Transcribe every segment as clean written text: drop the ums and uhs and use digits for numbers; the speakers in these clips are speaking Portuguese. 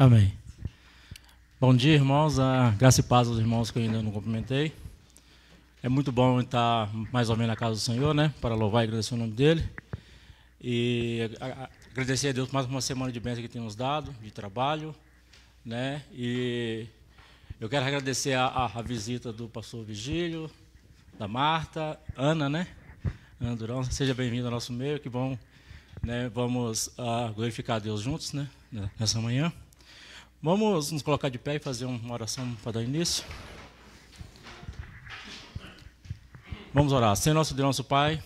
Amém. Bom dia, irmãos. A graça e paz aos irmãos que eu ainda não cumprimentei. É muito bom estar mais ou menos na casa do Senhor, né? Para louvar e agradecer o nome dEle. E agradecer a Deus por mais uma semana de bênção que tem nos dado, de trabalho, né? E eu quero agradecer a visita do pastor Vigílio, da Marta, Ana, né? Ana Durão, seja bem-vindo ao nosso meio, que bom, né? Vamos glorificar a Deus juntos, né? Nessa manhã. Vamos nos colocar de pé e fazer uma oração para dar início. Vamos orar. Senhor nosso Deus, nosso Pai,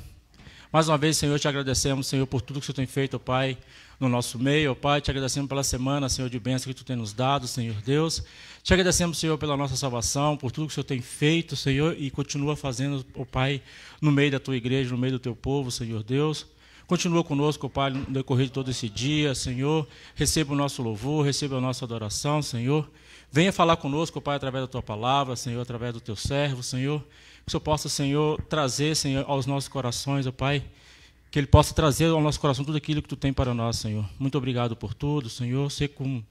mais uma vez, Senhor, te agradecemos, Senhor, por tudo que o Senhor tem feito, Pai, no nosso meio, Pai, te agradecemos pela semana, Senhor, de bênção que tu tem nos dado, Senhor Deus. Te agradecemos, Senhor, pela nossa salvação, por tudo que o Senhor tem feito, Senhor, e continua fazendo, Pai, no meio da tua igreja, no meio do teu povo, Senhor Deus. Continua conosco, Pai, no decorrer de todo esse dia, Senhor. Receba o nosso louvor, receba a nossa adoração, Senhor. Venha falar conosco, Pai, através da tua palavra, Senhor, através do teu servo, Senhor. Que o Senhor possa, Senhor, trazer, Senhor, aos nossos corações, ó Pai, que Ele possa trazer ao nosso coração tudo aquilo que tu tem para nós, Senhor. Muito obrigado por tudo, Senhor. Sei como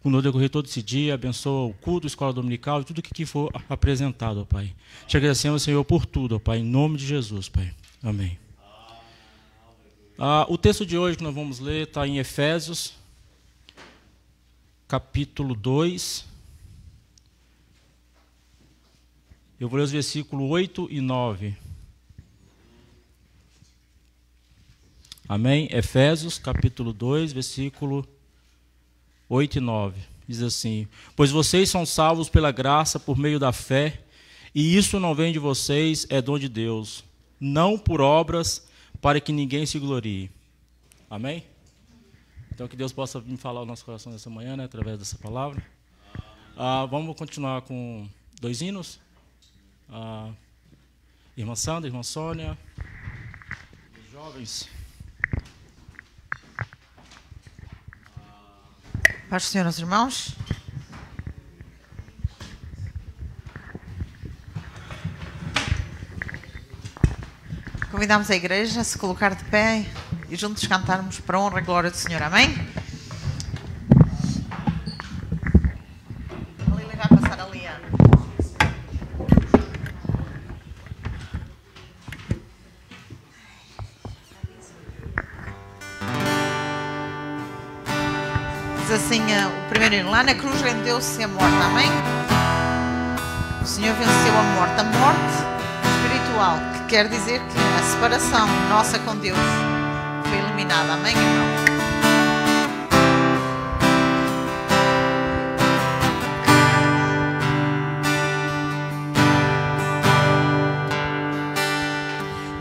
no decorrer todo esse dia, abençoa o culto, a escola dominical e tudo que for apresentado, ó Pai. Te agradecemos, Senhor, por tudo, ó Pai, em nome de Jesus, Pai. Amém. O texto de hoje que nós vamos ler está em Efésios, capítulo 2. Eu vou ler os versículos 8 e 9. Amém? Efésios, capítulo 2, versículo 8 e 9. Diz assim: Pois vocês são salvos pela graça por meio da fé, e isso não vem de vocês, é dom de Deus, não por obras, para que ninguém se glorie. Amém? Então que Deus possa vir falar ao nosso coração nessa manhã, né, através dessa palavra. Vamos continuar com 2 hinos. Irmã Sandra, irmã Sônia, os jovens. Paz do Senhor, meus irmãos. Convidamos a igreja a se colocar de pé e juntos cantarmos para a honra e glória do Senhor. Amém? A Lília vai passar ali. Diz assim o primeiro hino: lá na cruz rendeu-se a morte. Amém? O Senhor venceu a morte espiritual, que quer dizer que a separação nossa com Deus foi eliminada. Amém, irmão?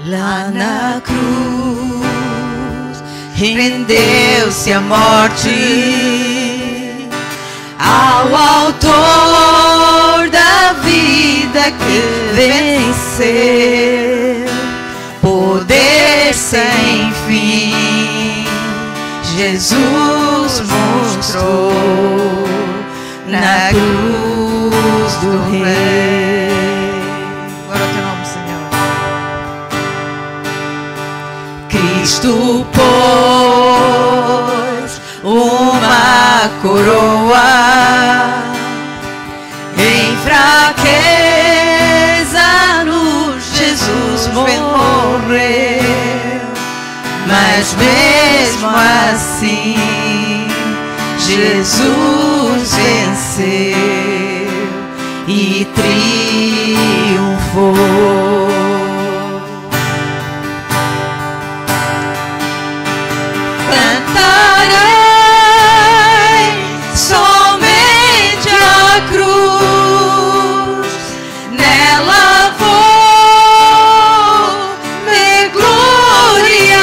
Lá na cruz rendeu-se a morte ao autor da vida que venceu, poder sem fim Jesus mostrou na cruz do Rei. Glória ao teu nome, Senhor. Cristo pôs uma coroa em fraqueza, no Jesus morreu, mas mesmo assim Jesus venceu e triunfou. Cantarei somente a cruz, nela vou me gloriar.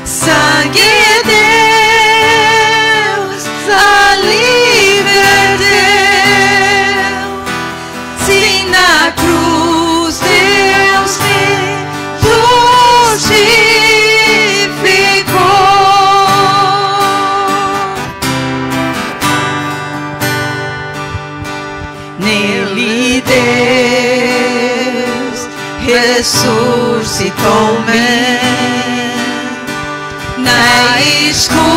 Sangue de Deus ali verteu, se na cruz Deus me justificou. Nele Deus ressuscitou-me na escuridão.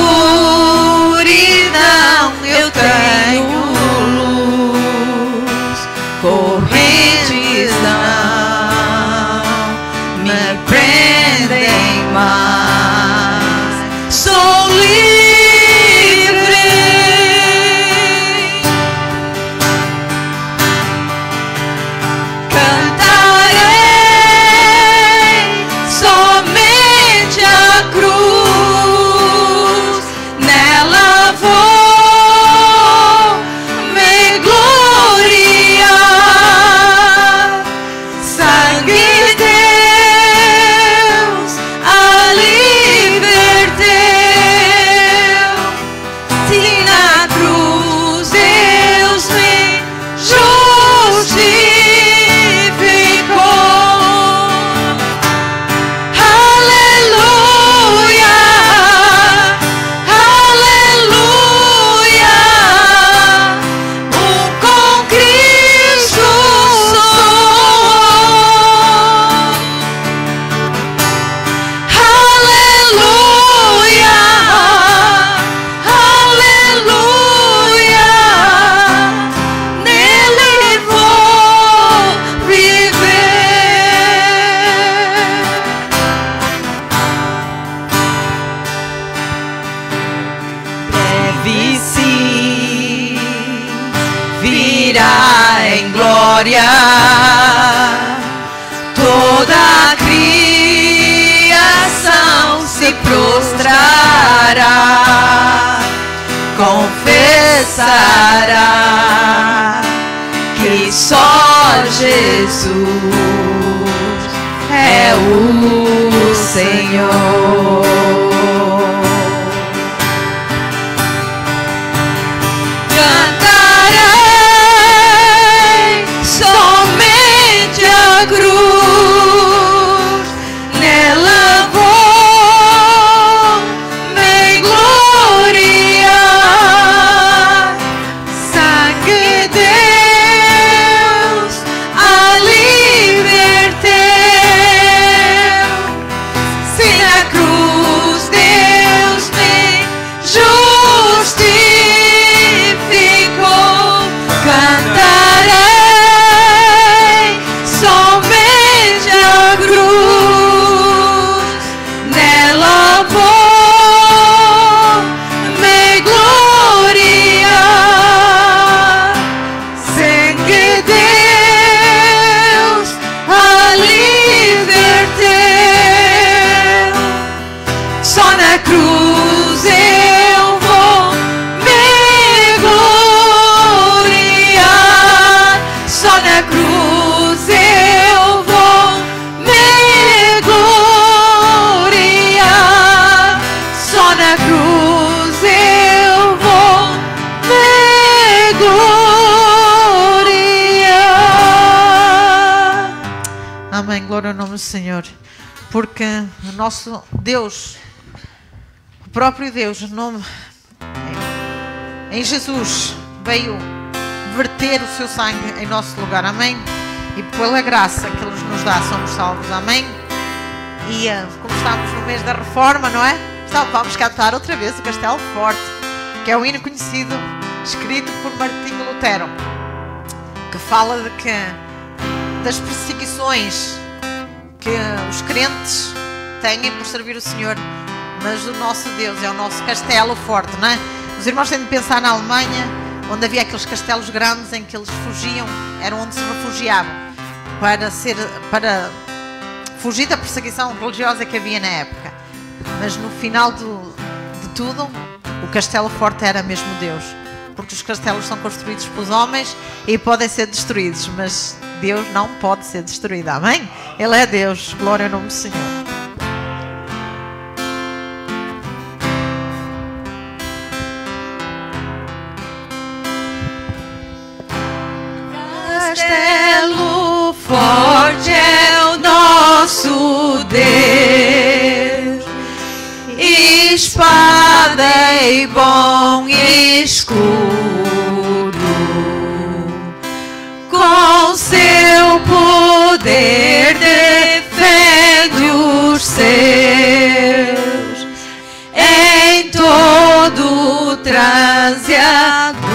virá em glória, toda a criação se prostrará, confessará que só Jesus é o Senhor. Cantarei somente a cruz, nela vou me gloriar. Sangue Deus a liberteu, se na cruz Deus me justificou. Cantarei somente a cruz, nela vou me gloriar. Sangue Deus a liberteu, só na cruz eu vou me gloriar. Só na cruz eu vou me gloriar. Só na cruz eu vou me gloriar. Amém, glória ao nome do Senhor. Porque o nosso Deus, o próprio Deus, em Jesus, veio verter o seu sangue em nosso lugar. Amém? E pela graça que Ele nos dá, somos salvos. Amém? E como estamos no mês da Reforma, não é? Então vamos cantar outra vez o Castelo Forte, que é um hino conhecido, escrito por Martinho Lutero, que fala das perseguições que os crentes têm por servir o Senhor, mas o nosso Deus é o nosso castelo forte, não é? Os irmãos têm de pensar na Alemanha, onde havia aqueles castelos grandes em que eles fugiam, eram onde se refugiavam para fugir da perseguição religiosa que havia na época. Mas no final de tudo, o castelo forte era mesmo Deus, porque os castelos são construídos pelos homens e podem ser destruídos, mas Deus não pode ser destruído. Amém? Ele é Deus. Glória ao nome do Senhor. Castelo forte é o nosso Deus, espada e bom escudo, com seu poder defende os seus, em todo transe agudo,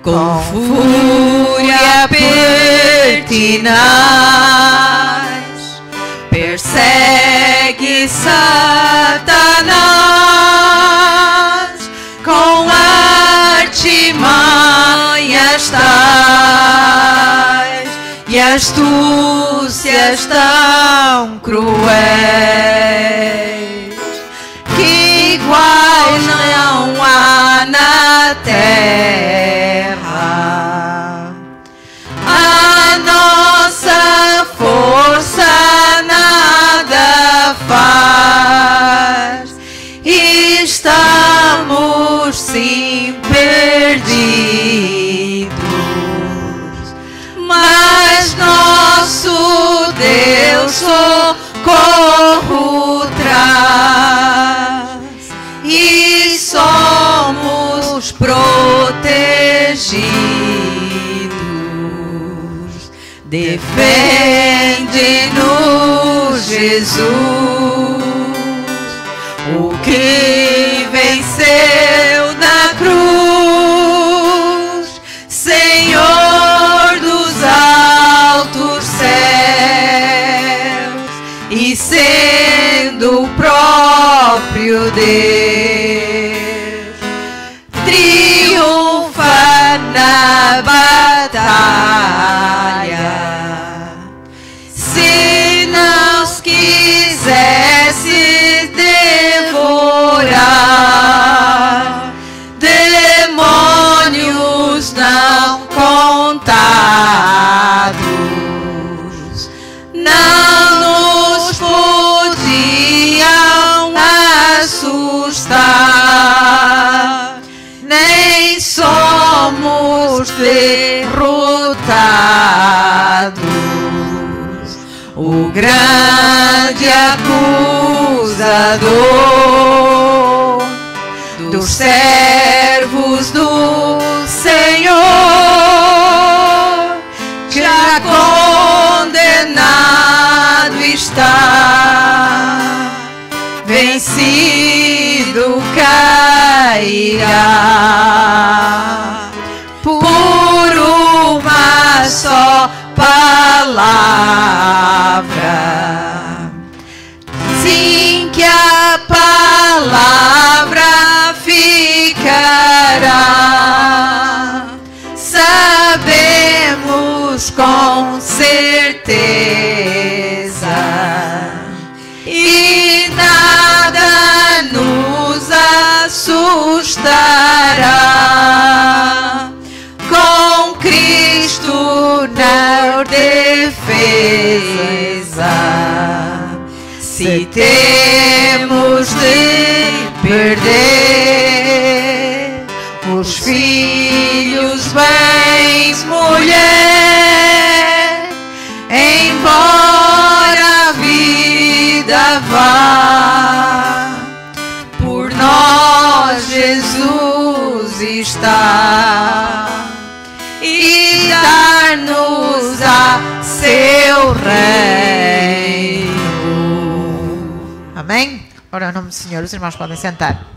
com fúria pertinaz, persegue Satanás, com artimanhas tais e astúcias tão cruéis, que iguais não há na terra. A nossa força nada faz, estamos sim perdidos, mas nosso Deus socorro traz e somos protegidos. Defende-nos, Jesus, o que venceu na cruz, Senhor dos altos céus, e sendo o próprio Deus, triunfa fomos derrotados. O grande acusador dos servos do Senhor já condenado está, vencido cairá por uma só palavra. Sim, que a palavra ficará, sabemos com certeza, e nada nos assustará. Com Cristo na defesa, se temos de perder os filhos, bens, mulher, embora a vida vá, por nós Jesus está, e dar-nos a seu reino. Amém? Ora, em nome do Senhor, os irmãos podem sentar.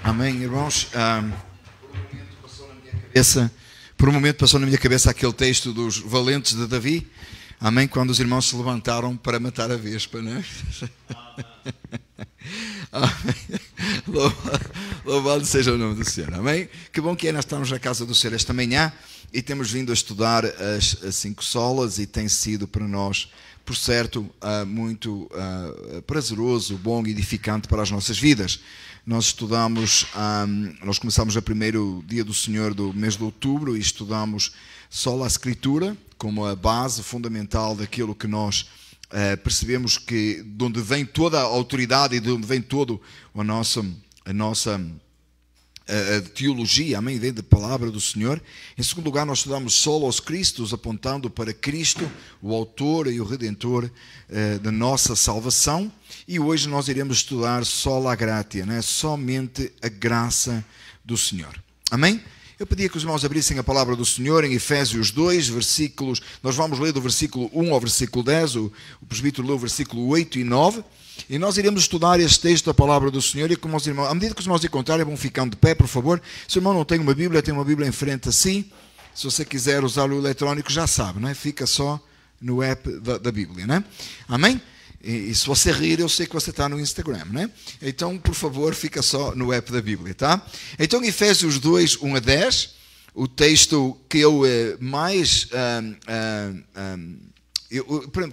Amém, irmãos. Por um momento passou na minha cabeça aquele texto dos valentes de Davi. Amém? Quando os irmãos se levantaram para matar a vespa, não é? Louvado seja o nome do Senhor. Amém? Que bom que é nós estamos na casa do Senhor esta manhã e temos vindo a estudar as 5 solas, e tem sido para nós, por certo, muito prazeroso, bom e edificante para as nossas vidas. Nós estudamos, nós começamos o primeiro dia do Senhor do mês de outubro e estudamos sola a Escritura como a base fundamental daquilo que nós percebemos, que de onde vem toda a autoridade e de onde vem toda a nossa teologia, amém, vem da palavra do Senhor. Em segundo lugar, nós estudamos solos Christus, apontando para Cristo, o autor e o redentor da nossa salvação. E hoje nós iremos estudar sola gratia, né? Somente a graça do Senhor. Amém? Eu pedia que os irmãos abrissem a palavra do Senhor em Efésios 2, versículos, nós vamos ler do versículo 1 ao versículo 10, o presbítero leu o versículo 8 e 9, e nós iremos estudar este texto da palavra do Senhor, e como os irmãos, à medida que os irmãos encontrarem, vão ficando de pé, por favor. Se o irmão não tem uma Bíblia, tem uma Bíblia em frente assim, se você quiser usar o eletrónico, já sabe, não é? Fica só no app da Bíblia, né? Amém? E se você rir, eu sei que você está no Instagram, né? Então, por favor, fica só no app da Bíblia, tá? Então, Efésios 2, 1 a 10, o texto que eu mais...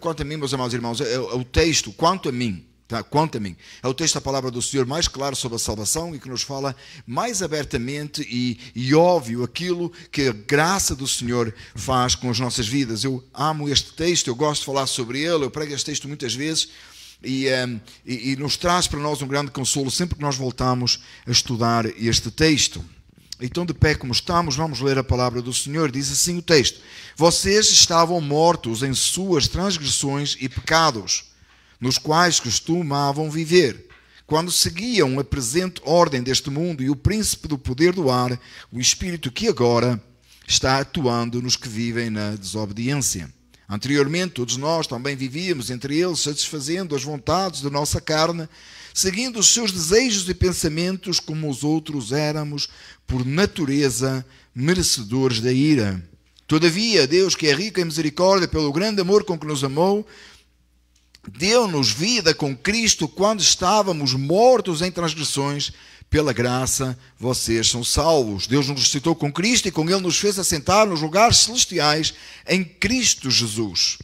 quanto a mim, meus amados irmãos, é o texto, quanto a mim, tá? Quanto a mim, é o texto da palavra do Senhor mais claro sobre a salvação e que nos fala mais abertamente e óbvio aquilo que a graça do Senhor faz com as nossas vidas. Eu amo este texto, eu gosto de falar sobre ele, eu prego este texto muitas vezes e nos traz para nós um grande consolo sempre que nós voltamos a estudar este texto. Então, de pé como estamos, vamos ler a palavra do Senhor. Diz assim o texto: vocês estavam mortos em suas transgressões e pecados, nos quais costumavam viver, quando seguiam a presente ordem deste mundo e o príncipe do poder do ar, o espírito que agora está atuando nos que vivem na desobediência. Anteriormente, todos nós também vivíamos entre eles, satisfazendo as vontades da nossa carne, seguindo os seus desejos e pensamentos, como os outros éramos, por natureza, merecedores da ira. Todavia, Deus, que é rico em misericórdia, pelo grande amor com que nos amou, deu-nos vida com Cristo quando estávamos mortos em transgressões. Pela graça, vocês são salvos. Deus nos ressuscitou com Cristo e com Ele nos fez assentar nos lugares celestiais em Cristo Jesus,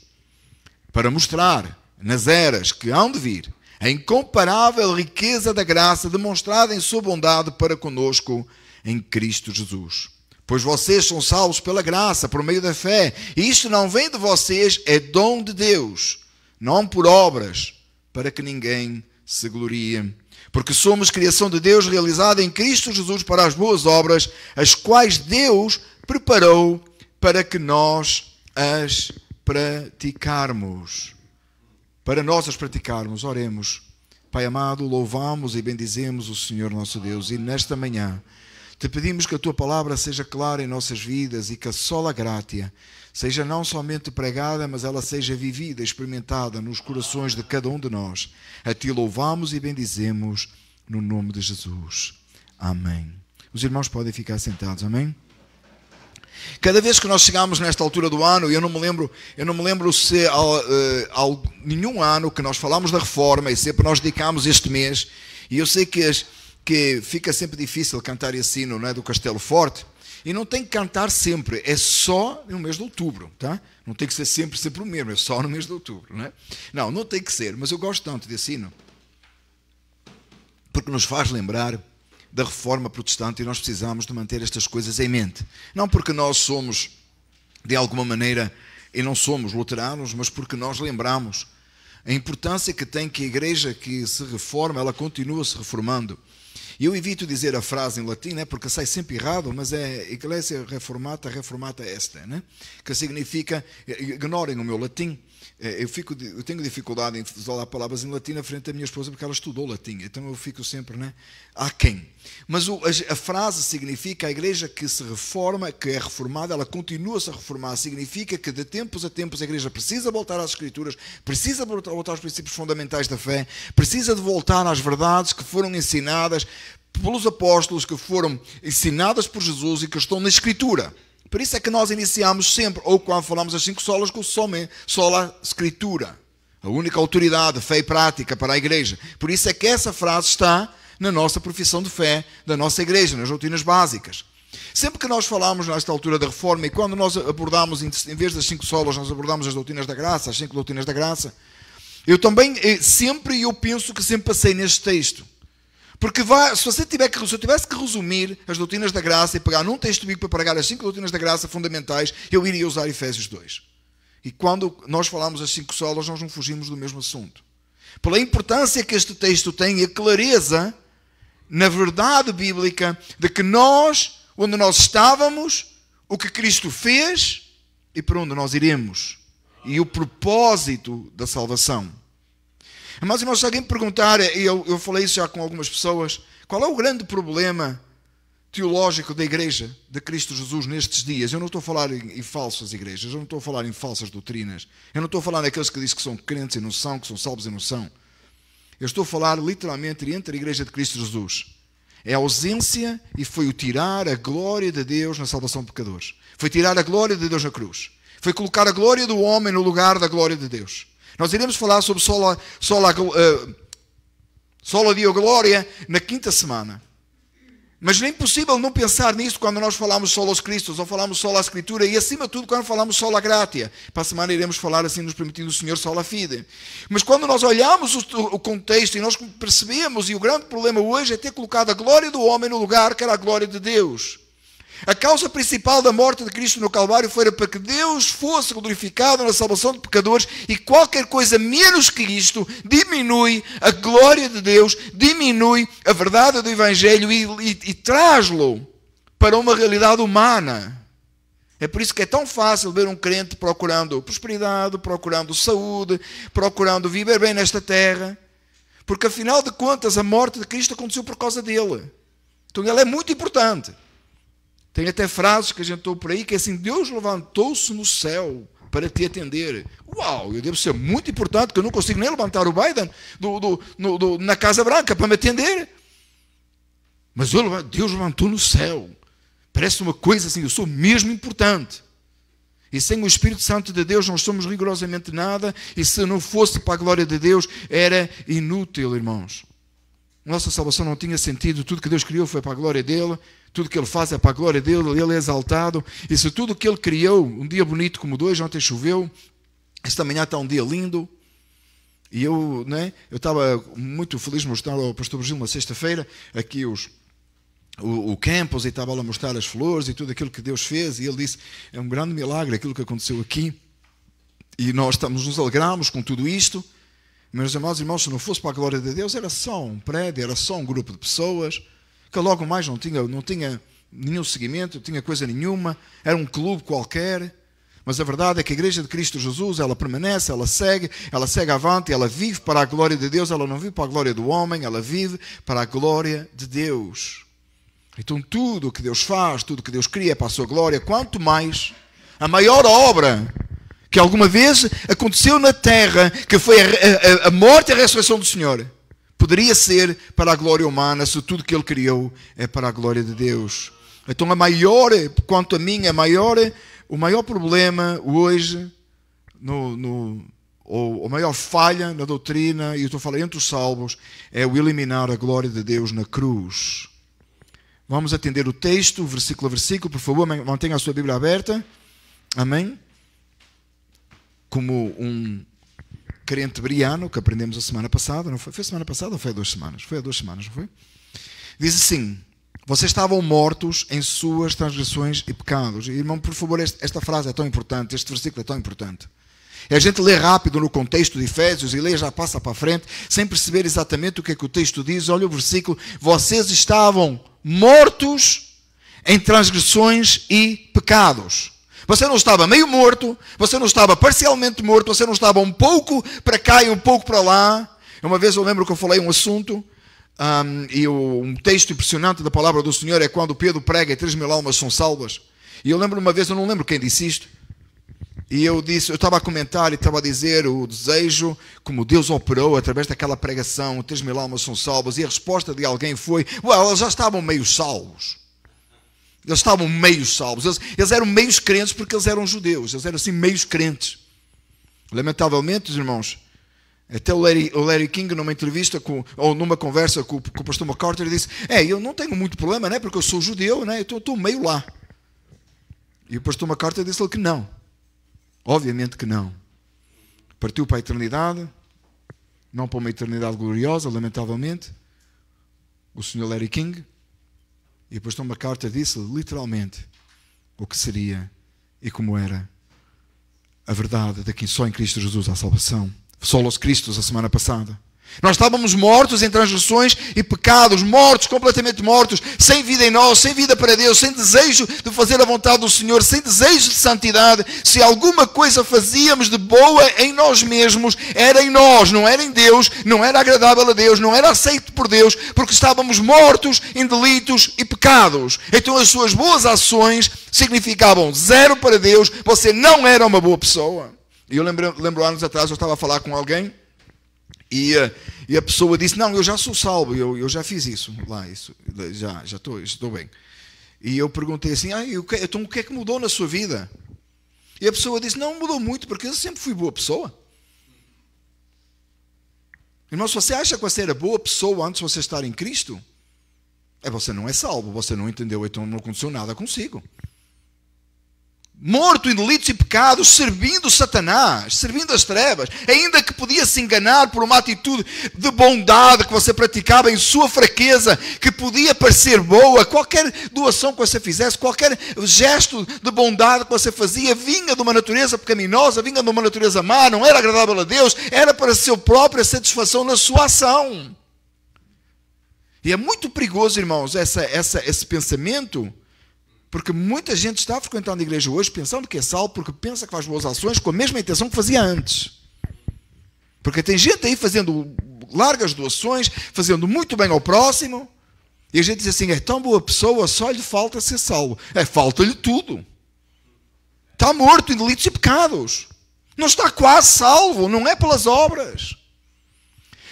para mostrar, nas eras que hão de vir, a incomparável riqueza da graça demonstrada em sua bondade para conosco em Cristo Jesus. Pois vocês são salvos pela graça, por meio da fé. E isto não vem de vocês, é dom de Deus, não por obras, para que ninguém se glorie. Porque somos criação de Deus realizada em Cristo Jesus para as boas obras, as quais Deus preparou para que nós as praticarmos. Para nós as praticarmos, oremos. Pai amado, louvamos e bendizemos o Senhor nosso Deus. E nesta manhã te pedimos que a Tua palavra seja clara em nossas vidas e que a sola gratia seja não somente pregada, mas ela seja vivida, experimentada nos corações de cada um de nós. A Ti louvamos e bendizemos no nome de Jesus. Amém. Os irmãos podem ficar sentados, amém? Cada vez que nós chegamos nesta altura do ano, eu não me lembro se há nenhum ano que nós falamos da reforma e sempre nós dedicamos este mês, e eu sei que fica sempre difícil cantar esse hino, não é, do Castelo Forte, e não tem que cantar sempre, é só no mês de outubro, tá? Não tem que ser sempre o mesmo, é só no mês de outubro, não é? Não tem que ser, mas eu gosto tanto desse hino, porque nos faz lembrar da reforma protestante e nós precisamos de manter estas coisas em mente. Não porque nós somos, de alguma maneira, e não somos luteranos, mas porque nós lembramos a importância que tem que a igreja que se reforma, ela continua se reformando. E eu evito dizer a frase em latim, né, porque sai sempre errado, mas é Ecclesia Reformata Est, né, que significa, ignorem o meu latim, eu tenho dificuldade em falar palavras em latim na frente da minha esposa porque ela estudou latim, então eu fico sempre, né, aquém. Mas a frase significa a igreja que se reforma, que é reformada, ela continua-se a reformar, significa que de tempos a tempos a igreja precisa voltar às Escrituras, precisa voltar aos princípios fundamentais da fé, precisa de voltar às verdades que foram ensinadas pelos apóstolos, que foram ensinadas por Jesus e que estão na Escritura. Por isso é que nós iniciamos sempre, ou quando falamos as 5 solas, com sola Escritura. A única autoridade, fé e prática para a igreja. Por isso é que essa frase está na nossa profissão de fé da nossa igreja, nas doutrinas básicas. Sempre que nós falamos nesta altura da reforma, e quando nós abordamos, em vez das 5 solas, nós abordamos as doutrinas da graça, as 5 doutrinas da graça, eu penso que sempre passei neste texto. Porque se eu tivesse que resumir as doutrinas da graça e pegar num texto bíblico para pregar as 5 doutrinas da graça fundamentais, eu iria usar Efésios 2. E quando nós falamos as 5 solas, nós não fugimos do mesmo assunto. Pela importância que este texto tem e a clareza na verdade bíblica de que nós, onde nós estávamos, o que Cristo fez e para onde nós iremos. E o propósito da salvação. Mas, irmãos, se alguém me perguntar, e eu falei isso já com algumas pessoas, qual é o grande problema teológico da igreja de Cristo Jesus nestes dias? Eu não estou a falar em falsas igrejas, eu não estou a falar em falsas doutrinas, eu não estou a falar naqueles que dizem que são crentes e não são, que são salvos e não são. Eu estou a falar literalmente entre a igreja de Cristo Jesus. É a ausência e foi o tirar a glória de Deus na salvação de pecadores. Foi tirar a glória de Deus na cruz. Foi colocar a glória do homem no lugar da glória de Deus. Nós iremos falar sobre sola Deo Glória na 5ª semana. Mas é impossível não pensar nisto quando nós falamos sola aos Cristos, ou falamos sola à Escritura, e acima de tudo quando falamos sola à Gratia. Para a semana iremos falar, assim nos permitindo o Senhor, sola fide. Mas quando nós olhamos o contexto e nós percebemos, e o grande problema hoje é ter colocado a glória do homem no lugar que era a glória de Deus. A causa principal da morte de Cristo no Calvário foi para que Deus fosse glorificado na salvação de pecadores, e qualquer coisa menos que isto diminui a glória de Deus, diminui a verdade do Evangelho e traz-lo para uma realidade humana. É por isso que é tão fácil ver um crente procurando prosperidade, procurando saúde, procurando viver bem nesta terra, porque afinal de contas a morte de Cristo aconteceu por causa dele. Então ele é muito importante. Tem até frases que a gente ouve por aí que é assim: Deus levantou-se no céu para te atender. Uau, eu devo ser muito importante, que eu não consigo nem levantar o Biden na Casa Branca para me atender. Mas Deus levantou no céu. Parece uma coisa assim, eu sou mesmo importante. E sem o Espírito Santo de Deus não somos rigorosamente nada, e se não fosse para a glória de Deus, era inútil, irmãos. Nossa salvação não tinha sentido, tudo que Deus criou foi para a glória dele, tudo que ele faz é para a glória dele, ele é exaltado, e se tudo o que ele criou, um dia bonito como hoje, ontem choveu, esta manhã está um dia lindo, e eu estava muito feliz de mostrar ao pastor Virgílio na sexta-feira, aqui o campus, e estava lá a mostrar as flores e tudo aquilo que Deus fez, e ele disse, é um grande milagre aquilo que aconteceu aqui, e nós nos alegramos com tudo isto, Meus amados irmãos, se não fosse para a glória de Deus, era só um prédio, era só um grupo de pessoas, que logo mais não tinha nenhum seguimento, não tinha coisa nenhuma, era um clube qualquer. Mas a verdade é que a Igreja de Cristo Jesus, ela permanece, ela segue avante, ela vive para a glória de Deus, ela não vive para a glória do homem, ela vive para a glória de Deus. Então tudo o que Deus faz, tudo o que Deus cria é para a sua glória, quanto mais a maior obra que alguma vez aconteceu na terra, que foi a morte e a ressurreição do Senhor, poderia ser para a glória humana, se tudo que Ele criou é para a glória de Deus. Então quanto a mim, o maior problema hoje, ou a maior falha na doutrina, e eu estou a falar entre os salvos, é o eliminar a glória de Deus na cruz. Vamos atender o texto, versículo a versículo, por favor, mantenha a sua Bíblia aberta. Amém? Como um crente briano, que aprendemos a semana passada, não foi? Foi a semana passada ou foi há 2 semanas? Foi há 2 semanas, não foi? Diz assim: vocês estavam mortos em suas transgressões e pecados. E, irmão, por favor, esta frase é tão importante, este versículo é tão importante. E a gente lê rápido no contexto de Efésios e lê, já passa para a frente, sem perceber exatamente o que é que o texto diz. Olha o versículo: vocês estavam mortos em transgressões e pecados. Você não estava meio morto, você não estava parcialmente morto, você não estava um pouco para cá e um pouco para lá. Uma vez eu lembro que eu falei um assunto, um texto impressionante da palavra do Senhor é quando Pedro prega e 3.000 almas são salvas. E eu lembro uma vez, eu não lembro quem disse isto, e eu estava a comentar e estava a dizer o desejo, como Deus operou através daquela pregação, 3.000 almas são salvas, e a resposta de alguém foi: eles já estavam meio salvos. Eles estavam meio salvos. Eles eram meios crentes porque eles eram judeus. Eles eram assim meios crentes. Lamentavelmente, irmãos, até o Larry King, numa entrevista ou numa conversa com o pastor MacArthur, disse: eu não tenho muito problema, né, porque eu sou judeu, né, eu estou meio lá. E o pastor MacArthur disse-lhe que não. Obviamente que não. Partiu para a eternidade, não para uma eternidade gloriosa, lamentavelmente, o Sr. Larry King. E o pastor MacArthur disse literalmente o que seria e como era a verdade de que só em Cristo Jesus há salvação. Solos Christus, a semana passada. Nós estávamos mortos em transgressões e pecados, mortos, completamente mortos, sem vida em nós, sem vida para Deus, sem desejo de fazer a vontade do Senhor, sem desejo de santidade. Se alguma coisa fazíamos de boa em nós mesmos, era em nós, não era em Deus, não era agradável a Deus, não era aceito por Deus, porque estávamos mortos em delitos e pecados. Então as suas boas ações significavam zero para Deus, você não era uma boa pessoa. E eu lembro anos atrás, eu estava a falar com alguém, e a pessoa disse: não, eu já sou salvo, eu já fiz isso lá, já estou bem. E eu perguntei assim: então o que é que mudou na sua vida? E a pessoa disse: não mudou muito, porque eu sempre fui boa pessoa. Irmão, se você acha que você era boa pessoa antes de você estar em Cristo, você não é salvo, você não entendeu, então não aconteceu nada consigo. Morto em delitos e pecados, servindo Satanás, servindo as trevas, ainda que podia se enganar por uma atitude de bondade que você praticava em sua fraqueza, que podia parecer boa. Qualquer doação que você fizesse, qualquer gesto de bondade que você fazia, vinha de uma natureza pecaminosa, vinha de uma natureza má, não era agradável a Deus, era para a sua própria satisfação na sua ação. E é muito perigoso, irmãos, esse pensamento, porque muita gente está frequentando a igreja hoje pensando que é salvo porque pensa que faz boas ações com a mesma intenção que fazia antes. Porque tem gente aí fazendo largas doações, fazendo muito bem ao próximo, e a gente diz assim: é tão boa pessoa, só lhe falta ser salvo. Falta-lhe tudo. Está morto em delitos e pecados. Não está quase salvo, não é pelas obras.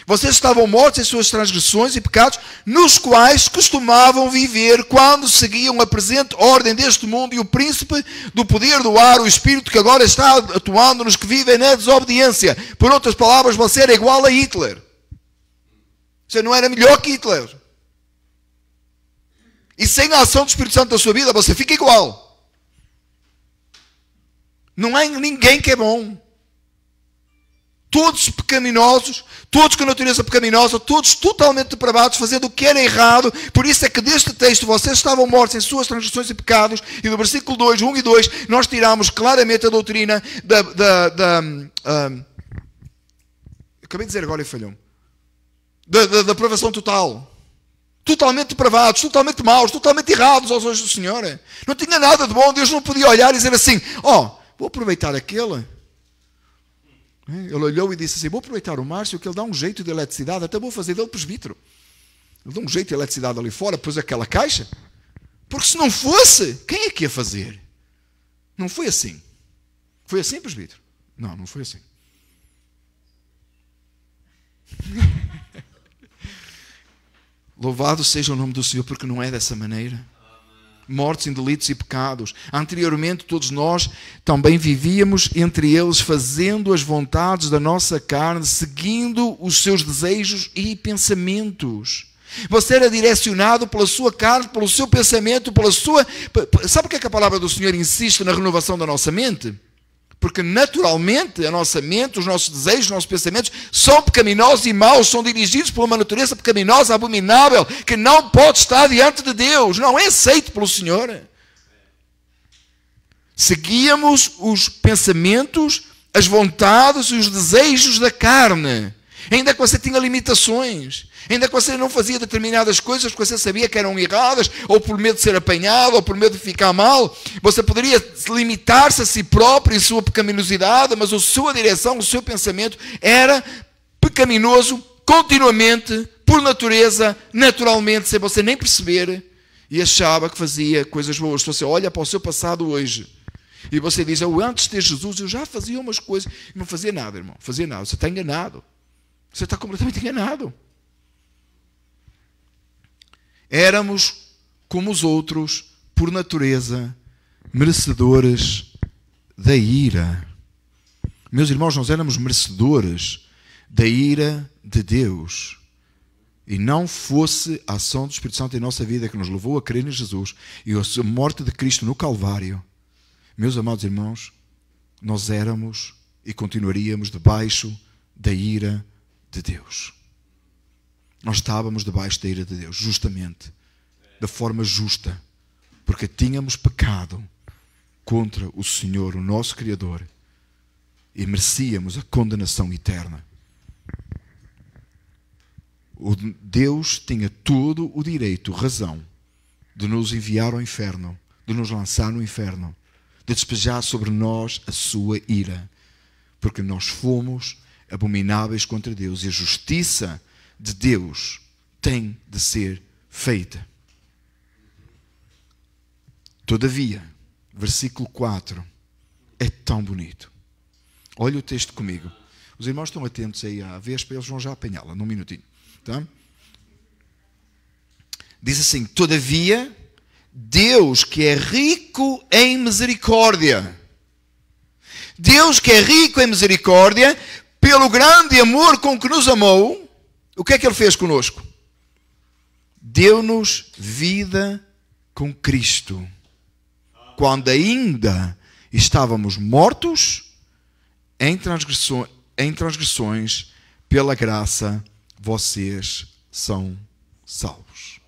Vocês estavam mortos em suas transgressões e pecados, nos quais costumavam viver quando seguiam a presente ordem deste mundo e o príncipe do poder do ar, o espírito que agora está atuando nos que vivem na desobediência. Por outras palavras, você era igual a Hitler. Você não era melhor que Hitler. E sem a ação do Espírito Santo da sua vida, você fica igual. Não há ninguém que é bom. Todos pecaminosos, todos com natureza pecaminosa, todos totalmente depravados, fazendo o que era errado. Por isso é que deste texto vocês estavam mortos em suas transgressões e pecados, e do versículo 2, 1 e 2, nós tiramos claramente a doutrina Acabei de dizer agora e falhou-me. Da aprovação total. Totalmente depravados, totalmente maus, totalmente errados aos olhos do Senhor. Não tinha nada de bom. Deus não podia olhar e dizer assim, vou aproveitar aquele. Ele olhou e disse assim, vou aproveitar o Márcio, que ele dá um jeito de eletricidade, até vou fazer dele presbítero. Ele dá um jeito de eletricidade ali fora, pôs aquela caixa. Porque se não fosse, quem é que ia fazer? Não foi assim. Foi assim, presbítero? Não, não foi assim. Louvado seja o nome do Senhor, porque não é dessa maneira. Mortos em delitos e pecados. Anteriormente, todos nós também vivíamos entre eles, fazendo as vontades da nossa carne, seguindo os seus desejos e pensamentos. Você era direcionado pela sua carne, pelo seu pensamento, pela sua... Sabe o que é que a palavra do Senhor insiste na renovação da nossa mente? Porque naturalmente a nossa mente, os nossos desejos, os nossos pensamentos são pecaminosos e maus, são dirigidos por uma natureza pecaminosa, abominável, que não pode estar diante de Deus, não é aceito pelo Senhor. Seguíamos os pensamentos, as vontades e os desejos da carne. Ainda que você tinha limitações, ainda que você não fazia determinadas coisas porque você sabia que eram erradas, ou por medo de ser apanhado, ou por medo de ficar mal, você poderia limitar-se a si próprio em sua pecaminosidade, mas a sua direção, o seu pensamento era pecaminoso continuamente, por natureza, naturalmente, sem você nem perceber, e achava que fazia coisas boas. Se você olha para o seu passado hoje, e você diz, antes de ter Jesus eu já fazia umas coisas, não fazia nada, irmão, fazia nada, você está enganado. Você está completamente enganado. Éramos como os outros, por natureza, merecedores da ira. Meus irmãos, nós éramos merecedores da ira de Deus. E não fosse a ação do Espírito Santo em nossa vida que nos levou a crer em Jesus e a morte de Cristo no Calvário, meus amados irmãos, nós éramos e continuaríamos debaixo da ira de Deus. Nós estávamos debaixo da ira de Deus, justamente, da forma justa, porque tínhamos pecado contra o Senhor, o nosso Criador, e merecíamos a condenação eterna. Deus tinha todo o direito, razão, de nos enviar ao inferno, de nos lançar no inferno, de despejar sobre nós a sua ira, porque nós fomos abomináveis contra Deus, e a justiça de Deus tem de ser feita. Todavia, versículo 4 é tão bonito. Olha o texto comigo. Os irmãos estão atentos aí à vespa, eles vão já apanhá-la num minutinho. Tá? Diz assim, todavia, Deus que é rico em misericórdia. Deus que é rico em misericórdia, pelo grande amor com que nos amou, o que é que Ele fez conosco? Deu-nos vida com Cristo. Quando ainda estávamos mortos em transgressões, pela graça, vocês são salvos.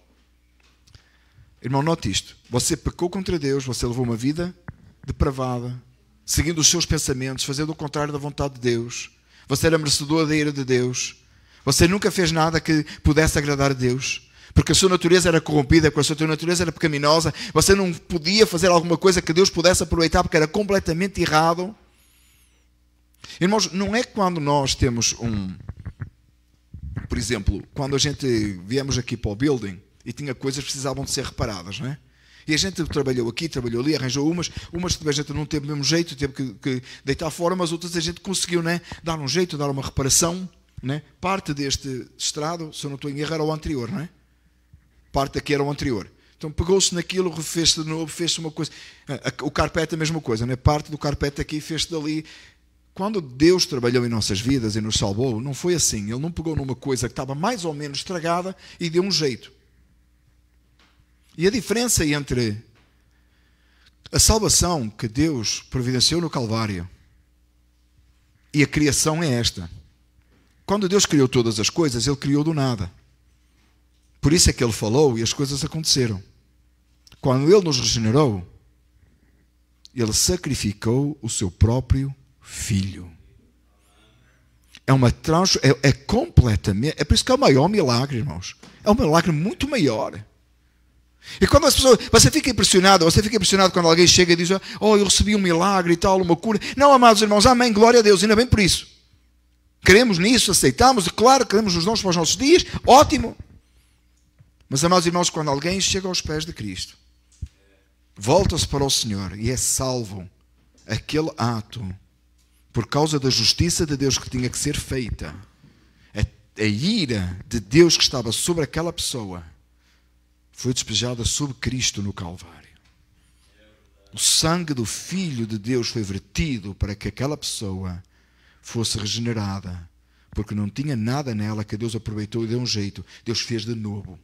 Irmão, note isto. Você pecou contra Deus, você levou uma vida depravada, seguindo os seus pensamentos, fazendo o contrário da vontade de Deus. Você era merecedor da ira de Deus. Você nunca fez nada que pudesse agradar a Deus, porque a sua natureza era corrompida, porque a sua natureza era pecaminosa. Você não podia fazer alguma coisa que Deus pudesse aproveitar, porque era completamente errado. Irmãos, não é quando nós temos por exemplo, quando a gente viemos aqui para o building e tinha coisas que precisavam de ser reparadas, não é? E a gente trabalhou aqui, trabalhou ali, arranjou umas que a gente não teve do mesmo jeito, teve que deitar fora, mas outras a gente conseguiu, né, dar um jeito, dar uma reparação, né? Parte deste estrado, se eu não estou em erro, era o anterior, não é? Parte aqui era o anterior. Então pegou-se naquilo, refez-se de novo, fez-se uma coisa. O carpete é a mesma coisa, né? Parte do carpete aqui fez-se dali. Quando Deus trabalhou em nossas vidas e nos salvou, não foi assim. Ele não pegou numa coisa que estava mais ou menos estragada e deu um jeito. E a diferença entre a salvação que Deus providenciou no Calvário e a criação é esta. Quando Deus criou todas as coisas, Ele criou do nada. Por isso é que Ele falou e as coisas aconteceram. Quando Ele nos regenerou, Ele sacrificou o seu próprio Filho. É completamente. É por isso que é o maior milagre, irmãos. É um milagre muito maior. E quando as pessoas, você fica impressionado quando alguém chega e diz: oh, eu recebi um milagre e tal, uma cura. Não, amados irmãos, amém, glória a Deus, ainda bem por isso. Queremos nisso, aceitamos, e claro, queremos os dons para os nossos dias, ótimo. Mas, amados irmãos, quando alguém chega aos pés de Cristo, volta-se para o Senhor e é salvo, aquele ato, por causa da justiça de Deus que tinha que ser feita, a ira de Deus que estava sobre aquela pessoa, foi despejada sobre Cristo no Calvário. O sangue do Filho de Deus foi vertido para que aquela pessoa fosse regenerada, porque não tinha nada nela que Deus aproveitou e deu um jeito. Deus fez de novo.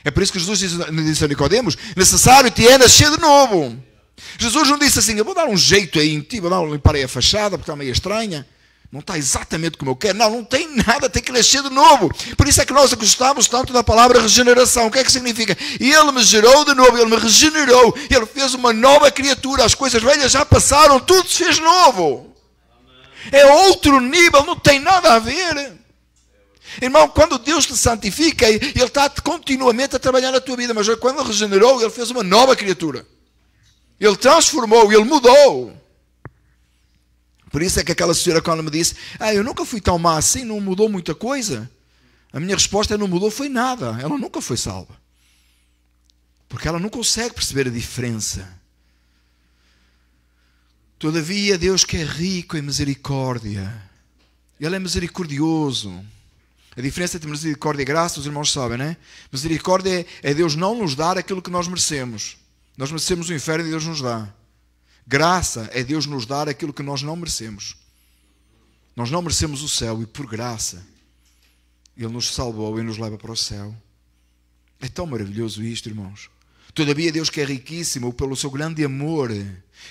É por isso que Jesus disse a Nicodemos: necessário te é nascer de novo. Jesus não disse assim: eu vou dar um jeito aí em ti, vou limpar aí a fachada porque está meio estranha. Não está exatamente como eu quero. Não, não tem nada, tem que nascer de novo. Por isso é que nós gostamos tanto da palavra regeneração. O que é que significa? Ele me gerou de novo, Ele me regenerou, Ele fez uma nova criatura, as coisas velhas já passaram, tudo se fez novo. É outro nível, não tem nada a ver. Irmão, quando Deus te santifica, Ele está continuamente a trabalhar na tua vida, mas quando Ele regenerou, Ele fez uma nova criatura. Ele transformou, Ele mudou. Por isso é que aquela senhora, quando me disse: eu nunca fui tão má assim, não mudou muita coisa, a minha resposta é: não mudou foi nada. Ela nunca foi salva, porque ela não consegue perceber a diferença. Todavia, Deus, que é rico em misericórdia, Ele é misericordioso. A diferença entre misericórdia e graça, os irmãos sabem, não é? Misericórdia é Deus não nos dar aquilo que nós merecemos. Nós merecemos o inferno e Deus nos dá. Graça é Deus nos dar aquilo que nós não merecemos. Nós não merecemos o céu e por graça Ele nos salvou e nos leva para o céu. É tão maravilhoso isto, irmãos. Todavia, Deus que é riquíssimo pelo seu grande amor.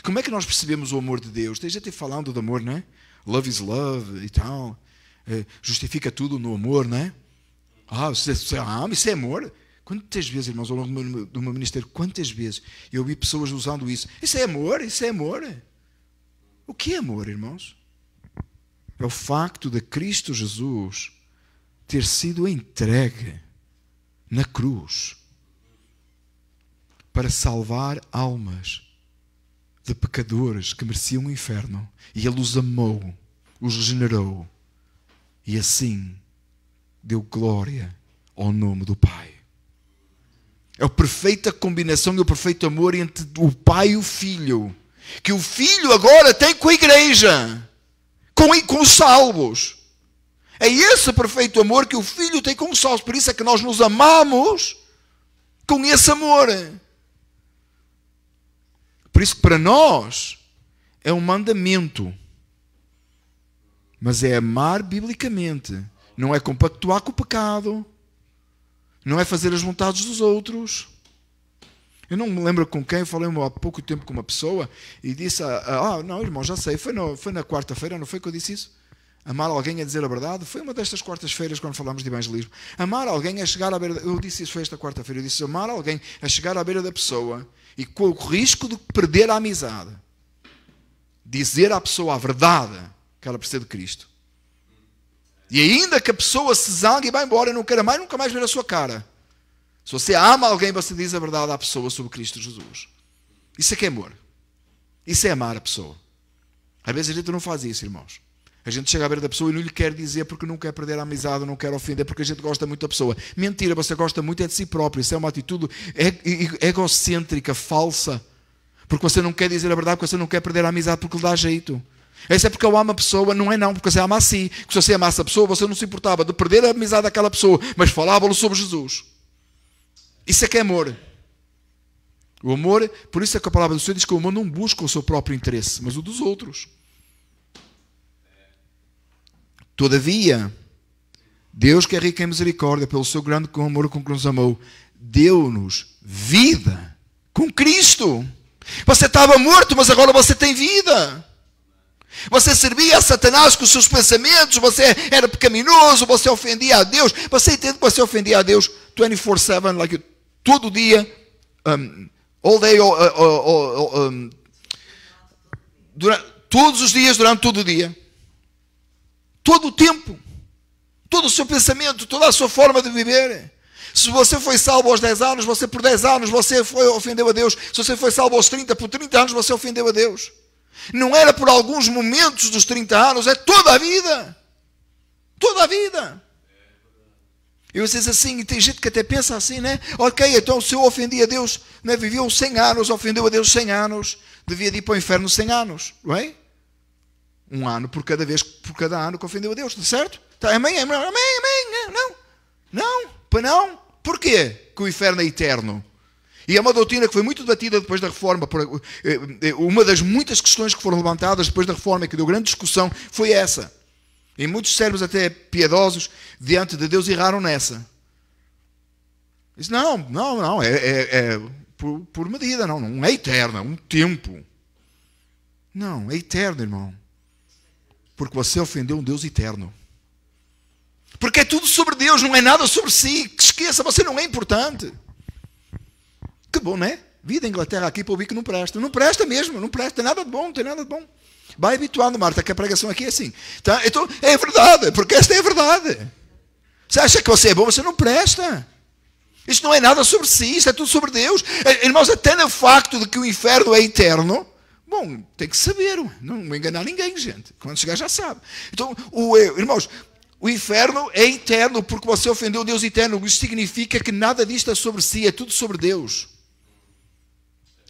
Como é que nós percebemos o amor de Deus? Tem gente falando de amor, não é? Love is love e tal. Justifica tudo no amor, não é? Você ama, isso é amor. Quantas vezes, irmãos, ao longo do meu ministério, quantas vezes eu vi pessoas usando isso? Isso é amor, isso é amor. O que é amor, irmãos? É o facto de Cristo Jesus ter sido entregue na cruz para salvar almas de pecadores que mereciam o inferno. E Ele os amou, os regenerou e assim deu glória ao nome do Pai. É a perfeita combinação e o perfeito amor entre o Pai e o Filho, que o Filho agora tem com a igreja, com os salvos. É esse perfeito amor que o Filho tem com os salvos. Por isso é que nós nos amamos com esse amor. Por isso que para nós é um mandamento, mas é amar biblicamente. Não é compactuar com o pecado, não é fazer as vontades dos outros. Eu não me lembro com quem, eu falei há pouco tempo com uma pessoa e disse: não, irmão, já sei, foi na quarta-feira, não foi que eu disse isso? Amar alguém é dizer a verdade. Foi uma destas quartas-feiras quando falámos de evangelismo. Amar alguém é chegar à beira, eu disse isso, foi esta quarta-feira, eu disse: amar alguém é chegar à beira da pessoa e com o risco de perder a amizade, dizer à pessoa a verdade que ela precisa de Cristo. E ainda que a pessoa se zangue e vá embora e não queira mais, nunca mais ver a sua cara. Se você ama alguém, você diz a verdade à pessoa sobre Cristo Jesus. Isso é que é amor. Isso é amar a pessoa. Às vezes a gente não faz isso, irmãos. A gente chega à beira da pessoa e não lhe quer dizer porque não quer perder a amizade, não quer ofender, porque a gente gosta muito da pessoa. Mentira, você gosta muito é de si próprio. Isso é uma atitude egocêntrica, falsa. Porque você não quer dizer a verdade, porque você não quer perder a amizade porque lhe dá jeito. Isso é porque eu amo a pessoa, não é não, porque você ama a si. Porque se você amasse a pessoa, você não se importava de perder a amizade daquela pessoa, mas falava-lhe sobre Jesus. Isso é que é amor. O amor, por isso é que a palavra do Senhor diz que o amor não busca o seu próprio interesse, mas o dos outros. Todavia, Deus que é rico em misericórdia, pelo seu grande amor com que nos amou, deu-nos vida com Cristo. Você estava morto, mas agora você tem vida. Você servia a Satanás com os seus pensamentos, você era pecaminoso, você ofendia a Deus. Você entende que você ofendia a Deus 24/7, like todo dia, all day, todos os dias, durante todo o dia. Todo o tempo. Todo o seu pensamento, toda a sua forma de viver. Se você foi salvo aos 10 anos, você por 10 anos você ofendeu a Deus. Se você foi salvo aos 30, por 30 anos você ofendeu a Deus. Não era por alguns momentos dos 30 anos, é toda a vida. Toda a vida. Eu disse assim, e tem gente que até pensa assim, né? Ok, então se eu ofendi a Deus, né, viveu 100 anos, ofendeu a Deus 100 anos, devia de ir para o inferno 100 anos, não é? Um ano por cada vez, por cada ano que ofendeu a Deus, certo? Tá, amém, amém, amém, não. Porquê que o inferno é eterno? E é uma doutrina que foi muito debatida depois da Reforma. Uma das muitas questões que foram levantadas depois da Reforma, que deu grande discussão, foi essa. E muitos servos até piedosos diante de Deus erraram nessa. Diz, não, é por medida, não é eterno, é um tempo. Não, é eterno, irmão. Porque você ofendeu um Deus eterno. Porque é tudo sobre Deus, não é nada sobre si. Esqueça, você não é importante. Que bom, não é? Vida Inglaterra aqui para ouvir que não presta. Não presta mesmo, não presta, tem nada de bom, não tem nada de bom. Vai habituando, Marta, que a pregação aqui é assim. Tá? Então, é verdade, porque esta é a verdade. Você acha que você é bom, você não presta. Isto não é nada sobre si, isto é tudo sobre Deus. Irmãos, até no facto de que o inferno é eterno, bom, tem que saber, não enganar ninguém, gente. Quando chegar já sabe. Então, irmãos, o inferno é eterno porque você ofendeu Deus eterno. Isso significa que nada disto é sobre si, é tudo sobre Deus.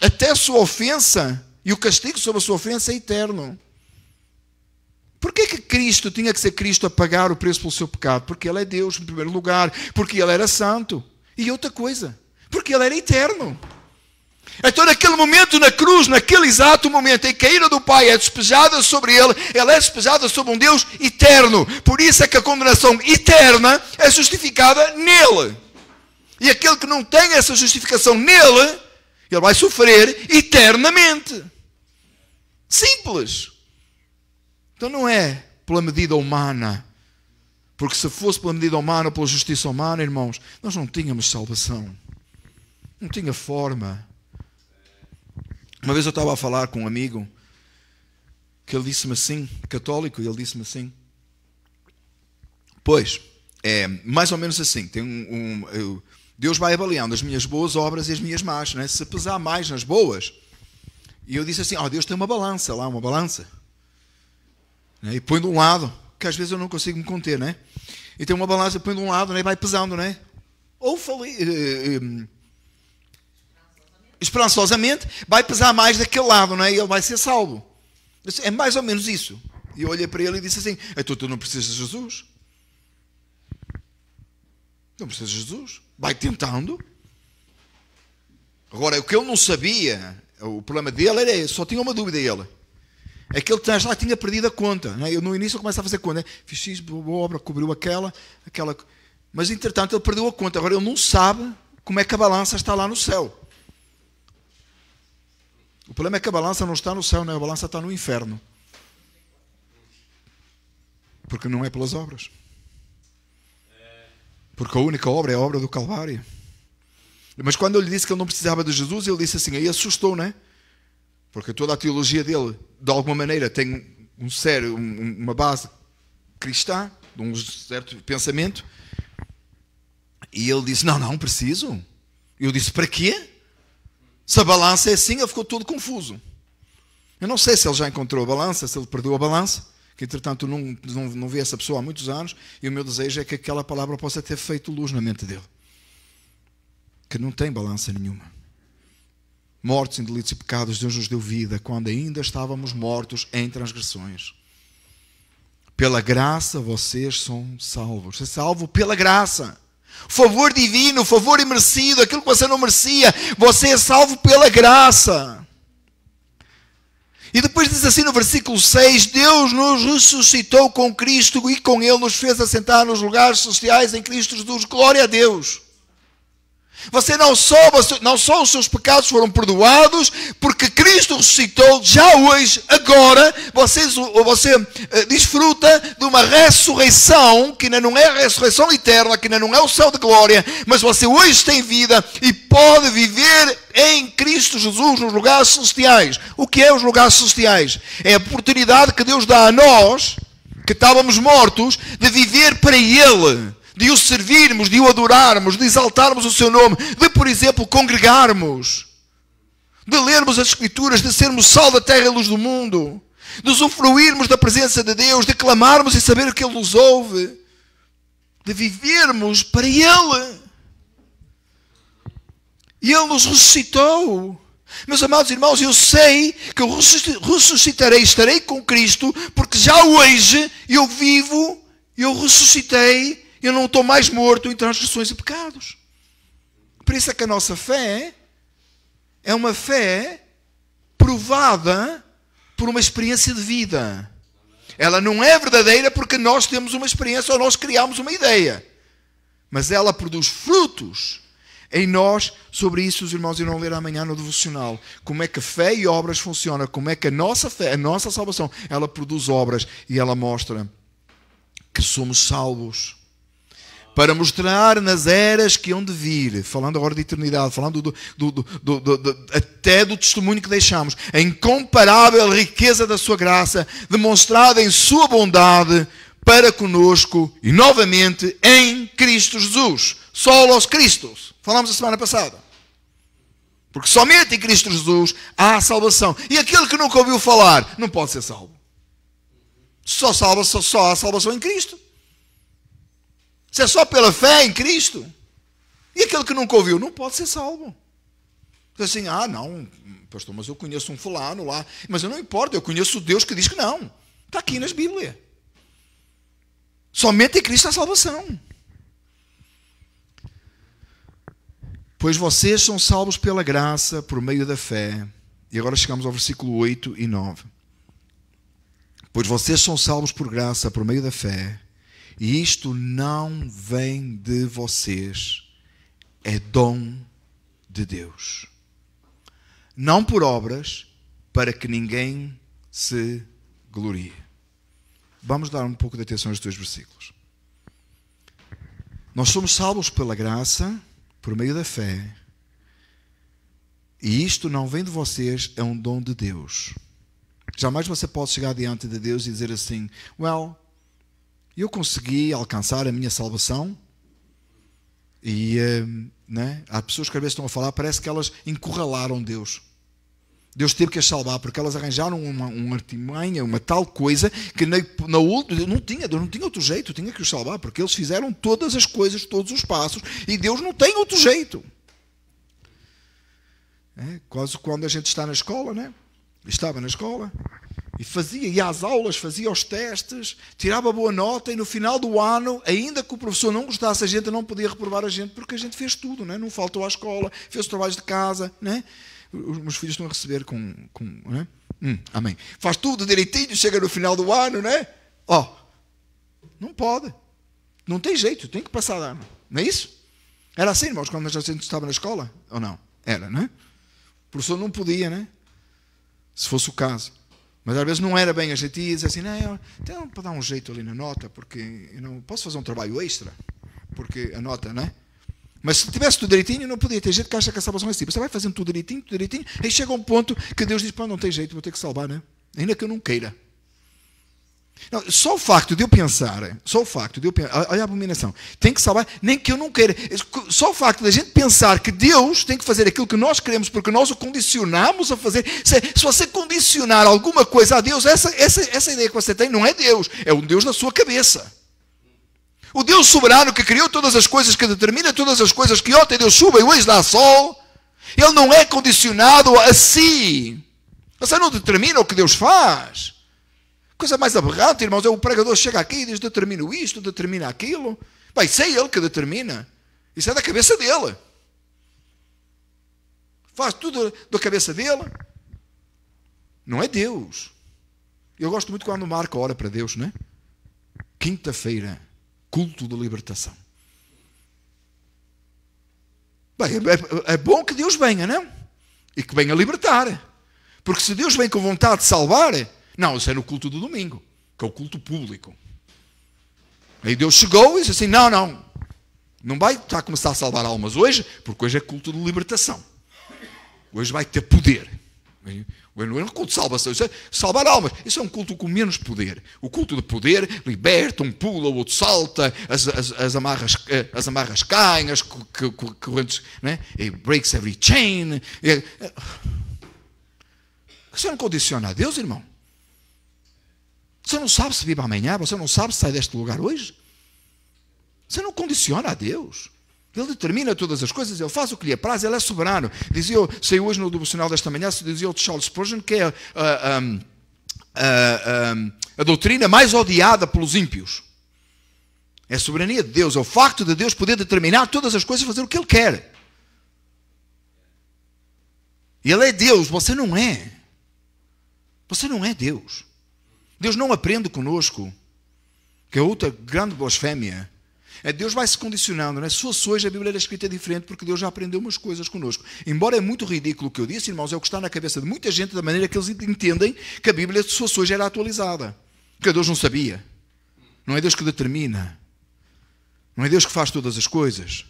Até a sua ofensa e o castigo sobre a sua ofensa é eterno. Porquê que Cristo tinha que ser Cristo a pagar o preço pelo seu pecado? Porque Ele é Deus, em primeiro lugar. Porque Ele era santo. E outra coisa, porque Ele era eterno. Então naquele momento na cruz, naquele exato momento em que a ira do Pai é despejada sobre Ele, ela é despejada sobre um Deus eterno. Por isso é que a condenação eterna é justificada nele. E aquele que não tem essa justificação nele, ele vai sofrer eternamente. Simples. Então não é pela medida humana. Porque se fosse pela medida humana, pela justiça humana, irmãos, nós não tínhamos salvação. Não tinha forma. Uma vez eu estava a falar com um amigo, que ele disse-me assim, católico, e ele disse-me assim, pois, é mais ou menos assim, Deus vai avaliando as minhas boas obras e as minhas más, né? Se pesar mais nas boas, e eu disse assim, Deus tem uma balança lá, uma balança, né? E põe de um lado, que às vezes eu não consigo me conter, né? E tem uma balança, põe de um lado, né? E vai pesando, né? Ou esperançosamente, vai pesar mais daquele lado, não é? E ele vai ser salvo. É mais ou menos isso. E eu olhei para ele e disse assim, então tu não precisas de Jesus? Não precisas de Jesus? Vai tentando. Agora, o que ele não sabia, o problema dele era, só tinha uma dúvida ele. É que ele já tinha perdido a conta. Não é? No início eu começo a fazer conta. Né? Fiz X, boa obra, cobriu aquela. Mas entretanto ele perdeu a conta. Agora ele não sabe como é que a balança está lá no céu. O problema é que a balança não está no céu, não é? A balança está no inferno. Porque não é pelas obras. Porque a única obra é a obra do Calvário. Mas quando eu lhe disse que ele não precisava de Jesus, ele disse assim, aí assustou, não é? Porque toda a teologia dele, de alguma maneira, tem uma base cristã, de um certo pensamento. E ele disse, não preciso. E eu disse, para quê? Se a balança é assim, ele ficou todo confuso. Eu não sei se ele já encontrou a balança, se ele perdeu a balança, que entretanto não vê essa pessoa há muitos anos, e o meu desejo é que aquela palavra possa ter feito luz na mente dele. Que não tem balança nenhuma. Mortos em delitos e pecados, Deus nos deu vida quando ainda estávamos mortos em transgressões. Pela graça vocês são salvos. Você é salvo pela graça. Favor divino, favor imerecido, aquilo que você não merecia, você é salvo pela graça. E depois diz assim no versículo 6, Deus nos ressuscitou com Cristo e com Ele nos fez assentar nos lugares celestiais em Cristo Jesus. Glória a Deus. Você não só os seus pecados foram perdoados, porque Cristo ressuscitou já hoje, agora, você desfruta de uma ressurreição, que ainda não é a ressurreição eterna, que ainda não é o céu de glória, mas você hoje tem vida e pode viver em Cristo Jesus nos lugares celestiais. O que é os lugares celestiais? É a oportunidade que Deus dá a nós, que estávamos mortos, de viver para Ele, de o servirmos, de o adorarmos, de exaltarmos o seu nome, de, por exemplo, congregarmos, de lermos as Escrituras, de sermos sal da terra e luz do mundo, de usufruirmos da presença de Deus, de clamarmos e saber que Ele nos ouve, de vivermos para Ele. E Ele nos ressuscitou. Meus amados irmãos, eu sei que eu ressuscitarei, estarei com Cristo, porque já hoje eu vivo, eu ressuscitei, eu não estou mais morto em transgressões e pecados. Por isso é que a nossa fé é uma fé provada por uma experiência de vida. Ela não é verdadeira porque nós temos uma experiência ou nós criamos uma ideia. Mas ela produz frutos em nós. Sobre isso os irmãos irão ler amanhã no devocional. Como é que a fé e obras funcionam. Como é que a nossa fé, a nossa salvação, ela produz obras e ela mostra que somos salvos. Para mostrar nas eras que hão de vir, falando agora de eternidade, falando até do testemunho que deixamos, a incomparável riqueza da sua graça, demonstrada em sua bondade para conosco e novamente em Cristo Jesus. Solos Christus. Falamos a semana passada. Porque somente em Cristo Jesus há salvação. E aquele que nunca ouviu falar não pode ser salvo. Só há salvação em Cristo. Se é só pela fé em Cristo. E aquele que nunca ouviu não pode ser salvo. Diz assim, não, pastor, mas eu conheço um fulano lá. Mas eu não importa, eu conheço o Deus que diz que não. Está aqui nas Bíblias. Somente em Cristo há salvação. Pois vocês são salvos pela graça, por meio da fé. E agora chegamos ao versículo 8 e 9. Pois vocês são salvos por graça, por meio da fé. E isto não vem de vocês, é dom de Deus. Não por obras, para que ninguém se glorie. Vamos dar um pouco de atenção a estes dois versículos. Nós somos salvos pela graça, por meio da fé. E isto não vem de vocês, é um dom de Deus. Jamais você pode chegar diante de Deus e dizer assim, eu consegui alcançar a minha salvação e há pessoas que às vezes estão a falar, parece que elas encurralaram Deus. Deus teve que as salvar porque elas arranjaram uma artimanha, uma tal coisa que Deus não tinha outro jeito, tinha que os salvar porque eles fizeram todas as coisas, todos os passos e Deus não tem outro jeito. Quase quando a gente está na escola, estava na escola e ia às aulas, fazia os testes, tirava boa nota e no final do ano, ainda que o professor não gostasse, a gente não podia reprovar a gente porque a gente fez tudo, não faltou à escola, fez os trabalhos de casa, Os meus filhos estão a receber amém. Faz tudo direitinho, chega no final do ano, não pode, não tem jeito, tem que passar ano, não é isso? Era assim, irmãos, quando a gente estava na escola, ou não? Era, O professor não podia, se fosse o caso. Mas às vezes não era bem, a gente ia dizer assim, então para dar um jeito ali na nota, porque eu não posso fazer um trabalho extra, porque a nota, Mas se tivesse tudo direitinho, não podia. Ter gente que acha que a salvação é assim. Você vai fazendo tudo direitinho, aí chega um ponto que Deus diz, não tem jeito, vou ter que salvar, Ainda que eu não queira. Não, só o facto de eu pensar, olha a abominação, tem que salvar, nem que eu não queira. Só o facto de a gente pensar que Deus tem que fazer aquilo que nós queremos, porque nós o condicionamos a fazer. Se você condicionar alguma coisa a Deus, essa ideia que você tem não é Deus, é um Deus na sua cabeça. O Deus soberano que criou todas as coisas, que determina todas as coisas, que ontem deu chuva e hoje dá sol, Ele não é condicionado a si. Você não determina o que Deus faz. Coisa mais aberrante, irmãos, é o pregador chega aqui e diz, determino isto, determina aquilo. Isso é Ele que determina. Isso é da cabeça dele. Faz tudo da cabeça dele. Não é Deus. Eu gosto muito quando o Marco ora para Deus, Quinta-feira. Culto de libertação. É bom que Deus venha, E que venha libertar. Porque se Deus vem com vontade de salvar, isso é no culto do domingo, que é o culto público. Aí Deus chegou e disse assim, não vai estar a começar a salvar almas hoje, porque hoje é culto de libertação. Hoje vai ter poder. Não é um culto de salvação, isso é salvar almas. Isso é um culto com menos poder. O culto de poder liberta, um pula, o outro salta, as amarras caem, as correntes, né? It breaks every chain. Você não condiciona a Deus, irmão. Você não sabe se vive amanhã, você não sabe se sai deste lugar hoje. Você não condiciona a Deus. Ele determina todas as coisas, ele faz o que lhe apraz, ele é soberano. Dizia, saiu hoje no devocional desta manhã, dizia o Charles Spurgeon, que é a doutrina mais odiada pelos ímpios. É a soberania de Deus, é o facto de Deus poder determinar todas as coisas e fazer o que Ele quer. Ele é Deus, você não é. Você não é Deus. Deus não aprende conosco, que é outra grande blasfémia. Deus vai se condicionando, né? Se fosse hoje a Bíblia era escrita diferente, porque Deus já aprendeu umas coisas connosco. Embora é muito ridículo o que eu disse, irmãos, é o que está na cabeça de muita gente, da maneira que eles entendem que a Bíblia, se fosse hoje, era atualizada. Porque Deus não sabia. Não é Deus que determina. Não é Deus que faz todas as coisas.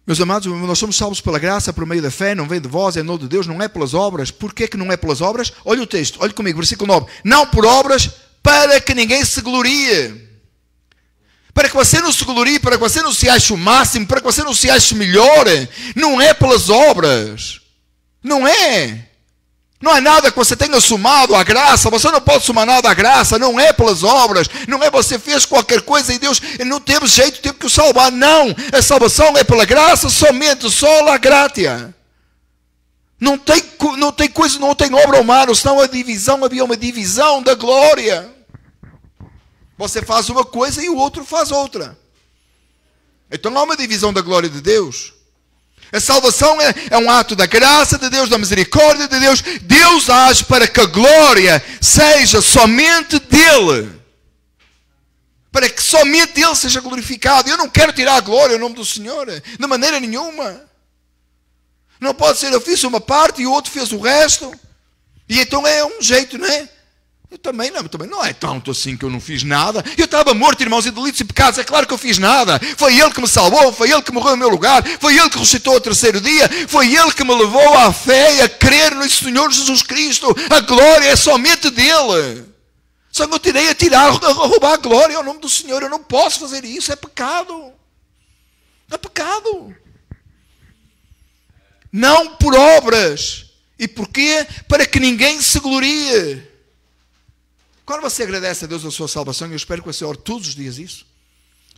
Meus amados, nós somos salvos pela graça, por meio da fé, não vem de vós, é dom de Deus, não é pelas obras. Porquê que não é pelas obras? Olha o texto, olha comigo, versículo 9. Não por obras, para que ninguém se glorie. Para que você não se glorie, para que você não se ache o máximo, para que você não se ache melhor. Não é pelas obras. Não é. Não é nada que você tenha somado à graça. Você não pode somar nada à graça. Não é pelas obras. Não é você fez qualquer coisa e Deus não teve jeito, teve que o salvar. Não. A salvação é pela graça, somente, só a gratia. Não tem coisa, não tem obra humana. Senão havia uma divisão da glória. Você faz uma coisa e o outro faz outra. Então há uma divisão da glória de Deus. A salvação é um ato da graça de Deus, da misericórdia de Deus. Deus age para que a glória seja somente dele. Para que somente ele seja glorificado. Eu não quero tirar a glória em nome do Senhor. De maneira nenhuma. Não pode ser eu fiz uma parte e o outro fez o resto. E então é um jeito, não é? Eu também não é tanto assim que eu não fiz nada. Eu estava morto, irmãos, em delitos e pecados. É claro que eu fiz nada. Foi Ele que me salvou, foi Ele que morreu no meu lugar, foi Ele que ressuscitou ao terceiro dia, foi Ele que me levou à fé e a crer no Senhor Jesus Cristo. A glória é somente dEle. Só que eu tirei a roubar a glória ao nome do Senhor. Eu não posso fazer isso, é pecado. É pecado. Não por obras. E porquê? Para que ninguém se glorie. Quando você agradece a Deus a sua salvação, eu espero que você ore todos os dias isso.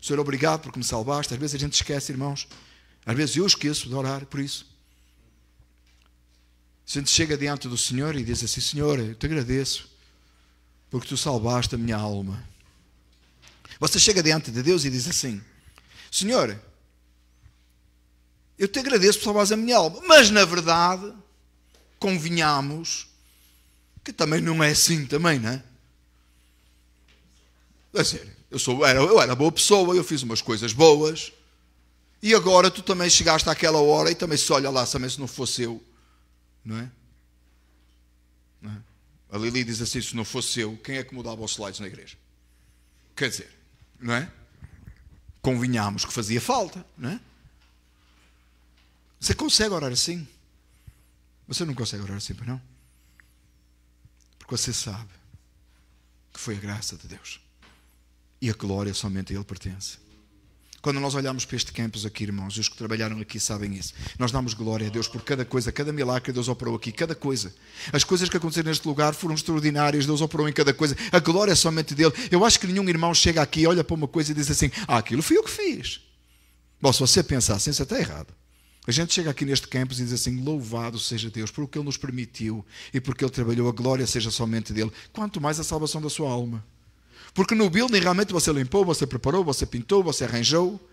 Senhor, obrigado porque me salvaste. Às vezes a gente esquece, irmãos. Às vezes eu esqueço de orar por isso. A gente chega diante do Senhor e diz assim, Senhor, eu te agradeço porque tu salvaste a minha alma. Você chega diante de Deus e diz assim, Senhor, eu te agradeço por salvares a minha alma. Mas na verdade, convenhamos que também não é assim também, não é? A sério, eu era boa pessoa, eu fiz umas coisas boas, e agora tu também chegaste àquela hora e também se olha lá, também se não fosse eu, não é? Não é? A Lili diz assim, se não fosse eu, quem é que mudava os slides na igreja? Quer dizer, não é? Convinhamos que fazia falta, não é? Você consegue orar assim? Você não consegue orar assim, não? Porque você sabe que foi a graça de Deus. E a glória somente a Ele pertence. Quando nós olhamos para este campus aqui, irmãos, os que trabalharam aqui sabem isso. Nós damos glória a Deus por cada coisa, cada milagre que Deus operou aqui, cada coisa. As coisas que aconteceram neste lugar foram extraordinárias, Deus operou em cada coisa. A glória é somente dEle. Eu acho que nenhum irmão chega aqui, olha para uma coisa e diz assim, aquilo fui eu que fiz. Bom, se você pensar assim, isso está errado. A gente chega aqui neste campus e diz assim, louvado seja Deus por o que Ele nos permitiu e porque Ele trabalhou, a glória seja somente dEle. Quanto mais a salvação da sua alma. Porque no building realmente você limpou, você preparou, você pintou, você arranjou.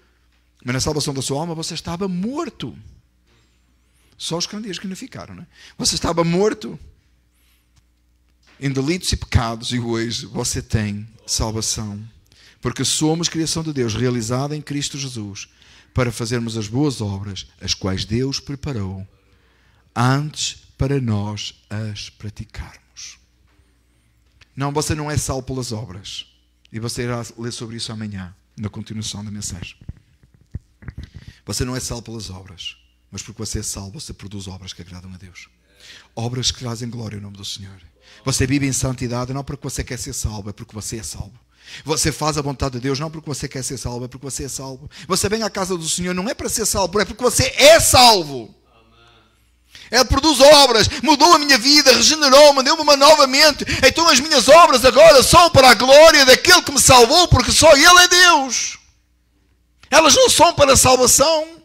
Mas na salvação da sua alma você estava morto. Só os candidatos que não ficaram, não é? Você estava morto em delitos e pecados e hoje você tem salvação. Porque somos criação de Deus realizada em Cristo Jesus para fazermos as boas obras, as quais Deus preparou antes para nós as praticarmos. Não, você não é salvo pelas obras. E você irá ler sobre isso amanhã, na continuação da mensagem. Você não é salvo pelas obras, mas porque você é salvo, você produz obras que agradam a Deus. Obras que trazem glória ao nome do Senhor. Você vive em santidade não porque você quer ser salvo, é porque você é salvo. Você faz a vontade de Deus não porque você quer ser salvo, é porque você é salvo. Você vem à casa do Senhor não é para ser salvo, é porque você é salvo. Ele produz obras, mudou a minha vida, regenerou-me, deu-me uma nova mente. Então as minhas obras agora são para a glória daquele que me salvou, porque só Ele é Deus. Elas não são para a salvação.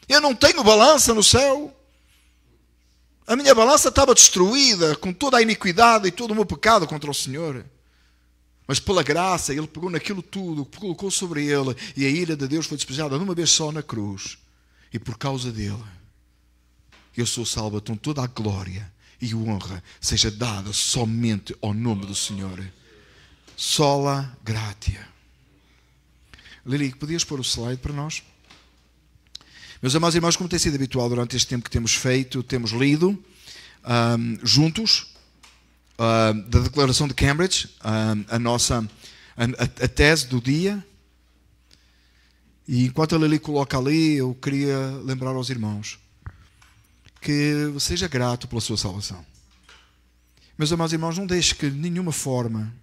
Eu não tenho balança no céu. A minha balança estava destruída com toda a iniquidade e todo o meu pecado contra o Senhor. Mas pela graça, Ele pegou naquilo tudo, colocou sobre Ele, e a ira de Deus foi despejada de uma vez só na cruz. E por causa dEle, eu sou salvo. Então toda a glória e honra seja dada somente ao nome do Senhor. Sola gratia. Lili, podias pôr o slide para nós? Meus amados irmãos, como tem sido habitual durante este tempo que temos feito, temos lido juntos da Declaração de Cambridge, a tese do dia. E enquanto a Lili coloca ali, eu queria lembrar aos irmãos que seja grato pela sua salvação. Meus amados irmãos, não deixe que de nenhuma forma,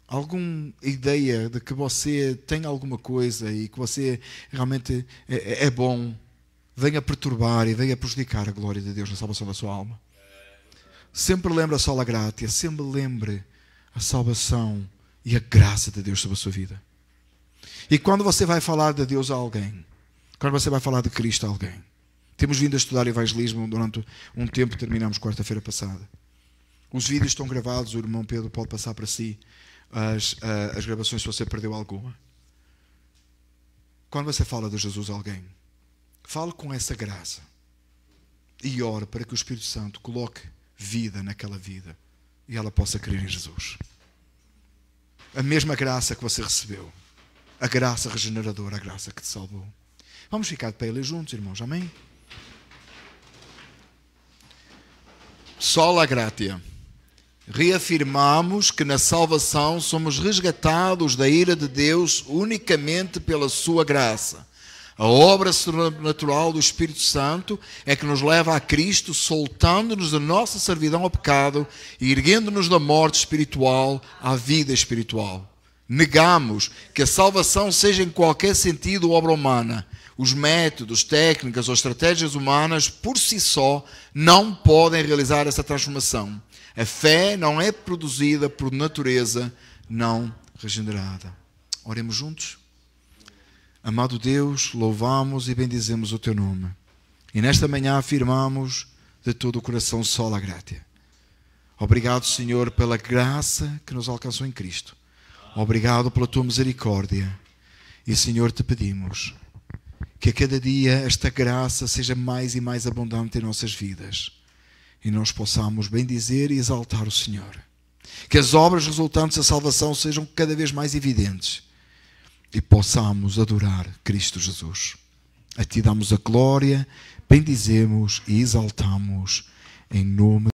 alguma ideia de que você tem alguma coisa e que você realmente é bom, venha perturbar e venha prejudicar a glória de Deus na salvação da sua alma. Sempre lembre a sola gratia, sempre lembre a salvação e a graça de Deus sobre a sua vida. E quando você vai falar de Deus a alguém, quando você vai falar de Cristo a alguém, temos vindo a estudar evangelismo durante um tempo, terminamos quarta-feira passada. Os vídeos estão gravados, o irmão Pedro pode passar para si as gravações se você perdeu alguma. Quando você fala de Jesus a alguém, fale com essa graça e ore para que o Espírito Santo coloque vida naquela vida e ela possa crer em Jesus. A mesma graça que você recebeu, a graça regeneradora, a graça que te salvou. Vamos ficar de pé e ler juntos, irmãos, amém? Sola gratia. Reafirmamos que na salvação somos resgatados da ira de Deus unicamente pela sua graça. A obra sobrenatural do Espírito Santo é que nos leva a Cristo, soltando-nos da nossa servidão ao pecado e erguendo-nos da morte espiritual à vida espiritual. Negamos que a salvação seja em qualquer sentido obra humana. Os métodos, técnicas ou estratégias humanas, por si só, não podem realizar essa transformação. A fé não é produzida por natureza não regenerada. Oremos juntos. Amado Deus, louvamos e bendizemos o Teu nome. E nesta manhã afirmamos de todo o coração sola gratia. Obrigado, Senhor, pela graça que nos alcançou em Cristo. Obrigado pela Tua misericórdia. E, Senhor, te pedimos que a cada dia esta graça seja mais e mais abundante em nossas vidas e nós possamos bendizer e exaltar o Senhor. Que as obras resultantes da salvação sejam cada vez mais evidentes e possamos adorar Cristo Jesus. A Ti damos a glória, bendizemos e exaltamos em nome